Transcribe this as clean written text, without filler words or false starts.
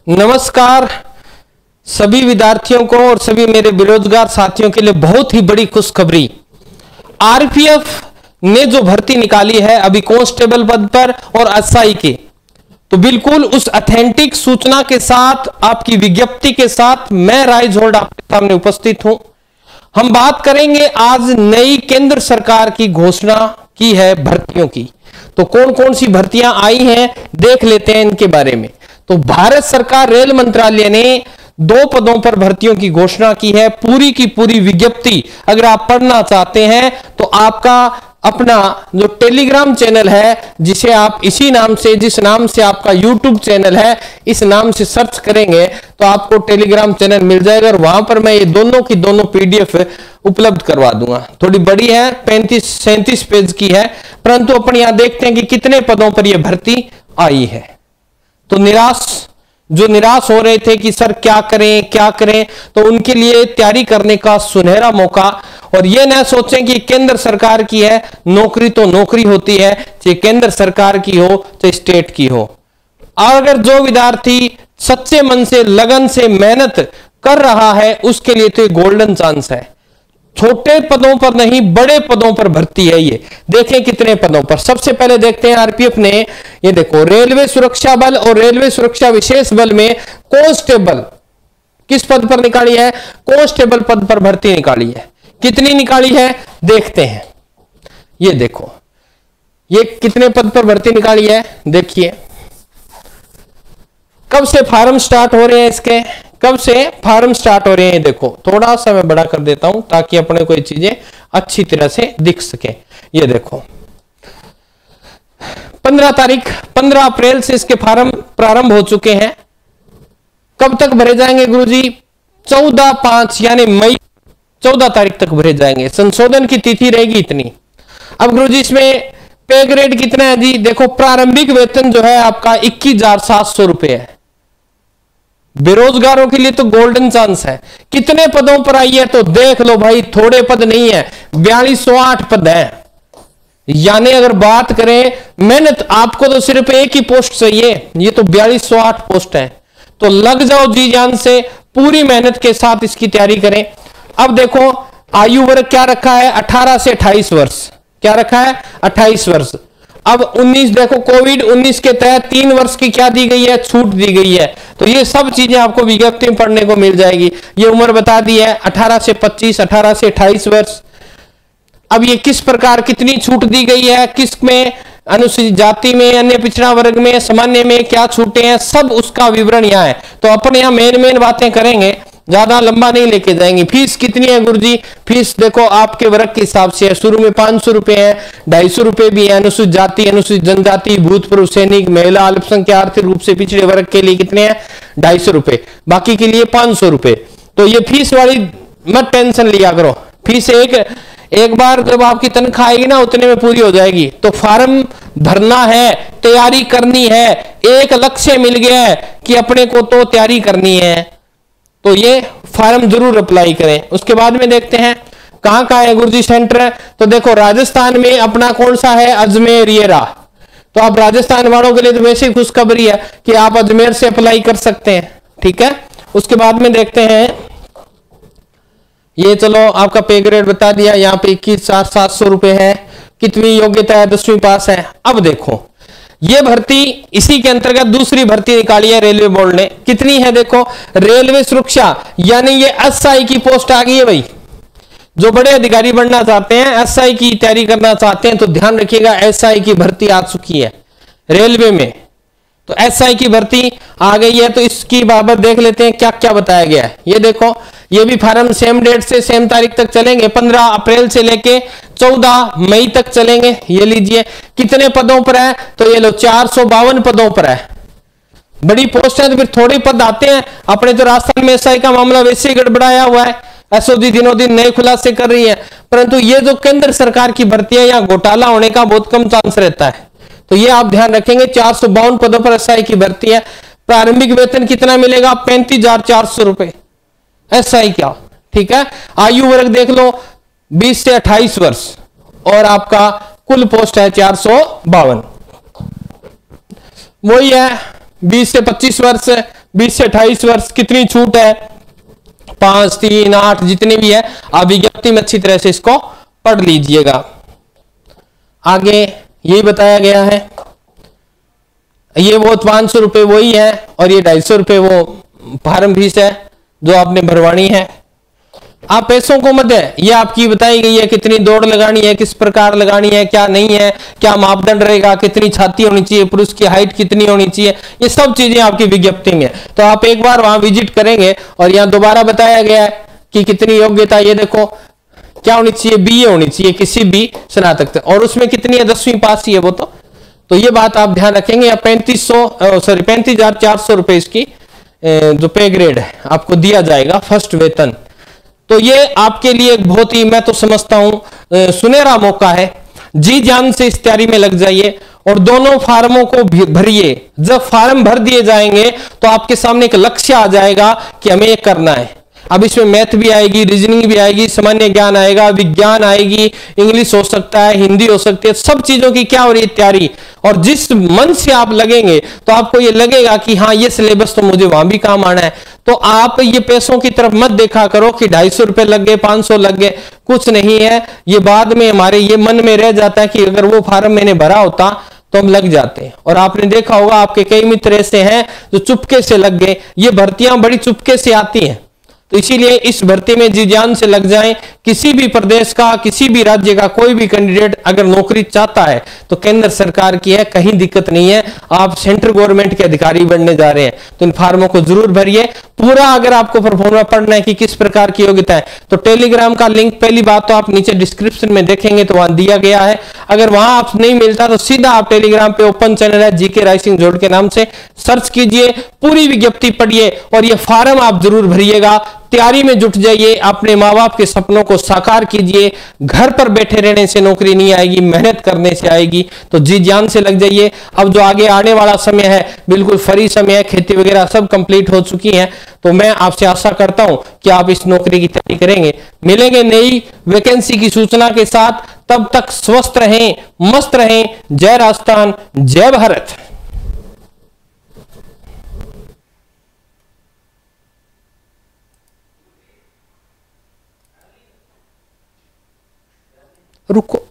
नमस्कार सभी विद्यार्थियों को और सभी मेरे बेरोजगार साथियों के लिए बहुत ही बड़ी खुशखबरी। आरपीएफ ने जो भर्ती निकाली है अभी कांस्टेबल पद पर और एसआई के, तो बिल्कुल उस ऑथेंटिक सूचना के साथ, आपकी विज्ञप्ति के साथ मैं राइजहोल्ड आपके सामने उपस्थित हूं। हम बात करेंगे आज नई केंद्र सरकार की घोषणा की है भर्तियों की। तो कौन कौन सी भर्तियां आई हैं देख लेते हैं इनके बारे में। तो भारत सरकार रेल मंत्रालय ने 2 पदों पर भर्तियों की घोषणा की है। पूरी की पूरी विज्ञप्ति अगर आप पढ़ना चाहते हैं तो आपका अपना जो टेलीग्राम चैनल है, जिसे आप इसी नाम से, जिस नाम से आपका यूट्यूब चैनल है, इस नाम से सर्च करेंगे तो आपको टेलीग्राम चैनल मिल जाएगा और वहां पर मैं ये दोनों की दोनों पीडीएफ उपलब्ध करवा दूंगा। थोड़ी बड़ी है, 35-37 पेज की है, परंतु अपन यहां देखते हैं कि कितने पदों पर यह भर्ती आई है। तो जो निराश हो रहे थे कि सर क्या करें, तो उनके लिए तैयारी करने का सुनहरा मौका। और यह न सोचें कि केंद्र सरकार की है, नौकरी तो नौकरी होती है, चाहे केंद्र सरकार की हो चाहे स्टेट की हो। अगर जो विद्यार्थी सच्चे मन से, लगन से मेहनत कर रहा है, उसके लिए तो गोल्डन चांस है। छोटे पदों पर नहीं, बड़े पदों पर भर्ती है। ये देखें कितने पदों पर। सबसे पहले देखते हैं आरपीएफ ने, ये देखो, रेलवे सुरक्षा बल और रेलवे सुरक्षा विशेष बल में कांस्टेबल किस पद पर निकाली है? कांस्टेबल पद पर भर्ती निकाली है। कितनी निकाली है देखते हैं। ये देखो, ये कितने पद पर भर्ती निकाली है देखिए। कब से फार्म स्टार्ट हो रहे हैं इसके, कब से फार्म स्टार्ट हो रहे हैं? देखो, थोड़ा सा मैं बड़ा कर देता हूं ताकि अपने को ये चीजें अच्छी तरह से दिख सके। ये देखो, 15 अप्रैल से इसके फार्म प्रारंभ हो चुके हैं। कब तक भरे जाएंगे गुरुजी? 14/5 यानी मई 14 तारीख तक भरे जाएंगे। संशोधन की तिथि रहेगी इतनी। अब गुरुजी इसमें पे ग्रेड कितना है जी? देखो, प्रारंभिक वेतन जो है आपका 21,700 रुपए है। बेरोजगारों के लिए तो गोल्डन चांस है। कितने पदों पर आई है तो देख लो भाई, थोड़े पद नहीं है, 4208 पद है। यानी अगर बात करें मेहनत, आपको तो सिर्फ एक ही पोस्ट चाहिए, ये तो 4208 पोस्ट है। तो लग जाओ जी जान से, पूरी मेहनत के साथ इसकी तैयारी करें। अब देखो, आयु वर्ग क्या रखा है? 18 से 28 वर्ष। क्या रखा है? 28 वर्ष। अब 19 देखो, कोविड-19 के तहत 3 वर्ष की क्या दी गई है? छूट दी गई है। तो ये सब चीजें आपको विज्ञप्ति में पढ़ने को मिल जाएगी। ये उम्र बता दी है 18 से 25, 18 से 28 वर्ष। अब ये किस प्रकार कितनी छूट दी गई है, किस में, अनुसूचित जाति में, अन्य पिछड़ा वर्ग में, सामान्य में क्या छूटें हैं, सब उसका विवरण यहाँ है। तो अपन यहाँ मेन बातें करेंगे, ज्यादा लंबा नहीं लेके जाएंगे। फीस कितनी है गुरुजी? फीस देखो आपके वर्ग के हिसाब से है। शुरू में 500 रुपए है, 250 रुपए भी है। अनुसूचित जाति, अनुसूचित जनजाति, भूतपूर्व सैनिक, महिला, अल्पसंख्यक, आर्थिक रूप से पिछड़े वर्ग के लिए कितने हैं? 250 रुपए, बाकी के लिए 500 रुपए। तो ये फीस वाली मत टेंशन लिया करो। फीस एक बार जब आपकी तनख्वाह आएगी ना, उतने में पूरी हो जाएगी। तो फार्म भरना है, तैयारी करनी है। एक लक्ष्य मिल गया है कि अपने को तो तैयारी करनी है, तो ये फार्म जरूर अप्लाई करें। उसके बाद में देखते हैं कहां कहां है गुरुजी सेंटर। तो देखो, राजस्थान में अपना कौन सा है? अजमेर, येरा। तो आप राजस्थान वालों के लिए तो वैसे ही खुशखबरी है कि आप अजमेर से अप्लाई कर सकते हैं, ठीक है। उसके बाद में देखते हैं, ये चलो आपका पे ग्रेड बता दिया, यहाँ पे 21,700 रुपए है। कितनी योग्यता है? 10वीं पास है। अब देखो, ये भर्ती इसी के अंतर्गत दूसरी भर्ती निकाली है रेलवे बोर्ड ने। कितनी है देखो, रेलवे सुरक्षा, यानी ये एसआई की पोस्ट आ गई है भाई। जो बड़े अधिकारी बनना चाहते हैं, एसआई की तैयारी करना चाहते हैं, तो ध्यान रखिएगा, एसआई की भर्ती आ चुकी है रेलवे में। तो एसआई की भर्ती आ गई है। तो इसकी बाबत देख लेते हैं क्या क्या बताया गया है। ये देखो, ये भी फार्म सेम डेट से सेम तारीख तक चलेंगे। 15 अप्रैल से लेके 14 मई तक चलेंगे। ये लीजिए, कितने पदों पर है? तो ये लो 452 पदों पर है। बड़ी पोस्ट है तो फिर थोड़े पद आते हैं। अपने तो राजस्थान में एसआई का मामला वैसे ही गड़बड़ाया हुआ है। एसओजी दिनों दिन नए खुलासे कर रही है, परंतु ये जो केंद्र सरकार की भर्ती है, यहाँ घोटाला होने का बहुत कम चांस रहता है। तो ये आप ध्यान रखेंगे। 452 पदों पर एसआई की भर्ती है। प्रारंभिक वेतन कितना मिलेगा? 35,400 रुपए एसआई क्या, ठीक है। आयु वर्ग देख लो, 20 से 28 वर्ष, और आपका कुल पोस्ट है 452। वही है 20 से 25 वर्ष, 20 से 28 वर्ष कितनी छूट है? 5, 3, 8 जितने भी है, आप विज्ञप्ति में अच्छी तरह से इसको पढ़ लीजिएगा। आगे यही बताया गया है, ये वो 500 रुपए वही है और ये 250 रुपए वो फॉर्म फीस है जो आपने भरवानी है। आप पैसों को मत है, ये आपकी बताई गई है कितनी दौड़ लगानी है, किस प्रकार लगानी है, क्या नहीं है, क्या मापदंड रहेगा, कितनी छाती होनी चाहिए, पुरुष की हाइट कितनी होनी चाहिए, ये सब चीजें आपकी विज्ञप्ति में है। तो आप एक बार वहां विजिट करेंगे और यहाँ दोबारा बताया गया है कि कितनी योग्यता, ये देखो क्या होनी चाहिए, बीए होनी चाहिए किसी भी स्नातक, और उसमें कितनी है, 10वीं पास ही है वो। तो ये बात आप ध्यान रखेंगे। या 35,400 रुपए इसकी जो पे ग्रेड है आपको दिया जाएगा फर्स्ट वेतन। तो ये आपके लिए एक बहुत ही, मैं तो समझता हूं सुनहरा मौका है। जी जान से इस तैयारी में लग जाइए और दोनों फार्मों को भरिए। जब फार्म भर दिए जाएंगे तो आपके सामने एक लक्ष्य आ जाएगा कि हमें ये करना है। अब इसमें मैथ भी आएगी, रीजनिंग भी आएगी, सामान्य ज्ञान आएगा, विज्ञान आएगी, इंग्लिश हो सकता है, हिंदी हो सकती है, सब चीजों की क्या हो रही है तैयारी। और जिस मन से आप लगेंगे तो आपको ये लगेगा कि हाँ ये सिलेबस तो मुझे वहां भी काम आना है। तो आप ये पैसों की तरफ मत देखा करो कि 250 रुपए लग गए, 500 लग गए, कुछ नहीं है। ये बाद में हमारे ये मन में रह जाता है कि अगर वो फार्म मैंने भरा होता तो हम लग जाते हैं। और आपने देखा होगा आपके कई मित्र ऐसे हैं जो चुपके से लग गए। ये भर्तियां बड़ी चुपके से आती हैं, तो इसीलिए इस भर्ती में जी जान से लग जाएं। किसी भी प्रदेश का, किसी भी राज्य का कोई भी कैंडिडेट अगर नौकरी चाहता है तो केंद्र सरकार की है, कहीं दिक्कत नहीं है। आप सेंट्रल गवर्नमेंट के अधिकारी बनने जा रहे हैं तो इन फार्मों को जरूर भरिए पूरा। अगर आपको परफॉर्मा पढ़ना है कि किस प्रकार की योग्यता है तो टेलीग्राम का लिंक पहली बात तो आप नीचे डिस्क्रिप्शन में देखेंगे तो वहां दिया गया है। अगर वहां आप नहीं मिलता तो सीधा आप टेलीग्राम पे ओपन चैनल है जीके राइसिंग जोड़ के नाम से सर्च कीजिए, पूरी विज्ञप्ति पढ़िए और ये फार्म आप जरूर भरिएगा। तैयारी में जुट जाइए, अपने माँ बाप के सपनों को साकार कीजिए। घर पर बैठे रहने से नौकरी नहीं आएगी, मेहनत करने से आएगी। तो जी जान से लग जाइए। अब जो आगे आने वाला समय है बिल्कुल फ्री समय है, खेती वगैरह सब कंप्लीट हो चुकी है। तो मैं आपसे आशा करता हूं कि आप इस नौकरी की तैयारी करेंगे। मिलेंगे नई वैकेंसी की सूचना के साथ, तब तक स्वस्थ रहें, मस्त रहें। जय राजस्थान, जय भारत। रुको।